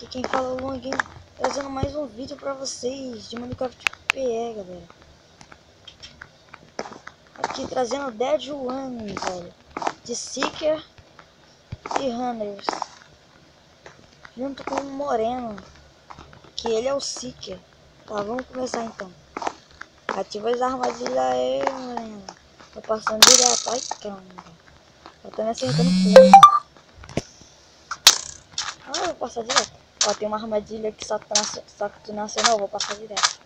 Aqui quem fala é o Longuinho, trazendo mais um vídeo pra vocês de Minecraft PE, galera. Aqui trazendo Dead One, velho, de Seeker e Runners, junto com o Moreno, que ele é o Seeker. Tá, vamos começar então. Ativa as armadilhas aí, Moreno. Tô passando direto, ai caramba. Eu tô me acertando pouco. Ah, eu vou passar direto. Ó, tem uma armadilha que só que tu nasceu, não, eu vou passar direto.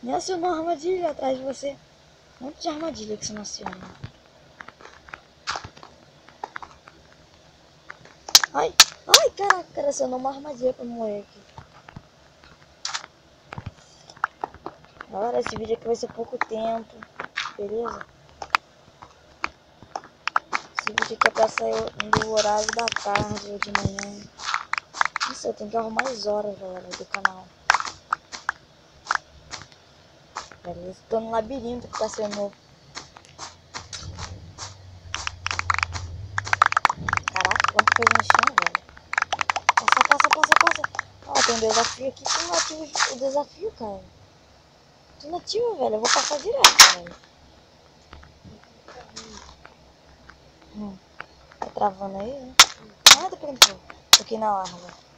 Nem acionou a armadilha atrás de você. Um monte de armadilha que você não aciona. Ai, ai, caraca, cara, acionou uma armadilha pra morrer aqui. Galera, esse vídeo aqui vai ser pouco tempo, beleza? Esse vídeo aqui é pra sair no horário da tarde ou de manhã. Não sei, eu tenho que arrumar as horas, galera, do canal. Beleza, tô no labirinto que tá sendo novo. Caraca, quanto fez no chão, velho. Passa. Ó, tem um desafio aqui que não ativa o desafio, cara. Tu não ativa, velho, eu vou passar direto, velho. Tá travando aí, né? Nada pra entrar. Tô aqui na larva.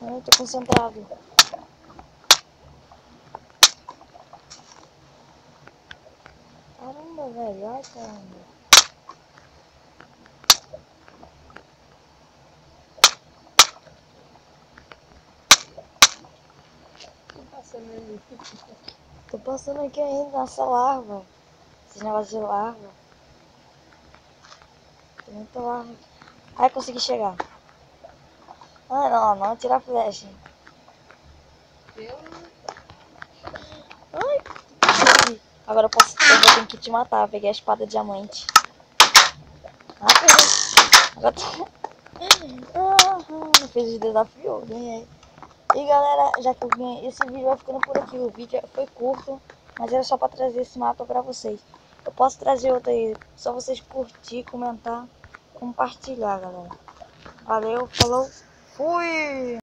Eu tô concentrado. Caramba, velho. Ai, caramba. Tô passando aqui ainda nessa larva. Esses negócios de larva. Tem muita larva aqui. Ai, consegui chegar. Ah, não tirar a flecha. Ai, consegui. Agora eu vou ter que te matar. Eu peguei a espada diamante. Ah, peguei. Agora tô... não fez o desafio, eu ganhei. E galera, já que eu ganhei, esse vídeo vai ficando por aqui. O vídeo foi curto, mas era só pra trazer esse mapa pra vocês. Eu posso trazer outro aí, só vocês curtir, comentar, compartilhar, galera. Valeu, falou, fui!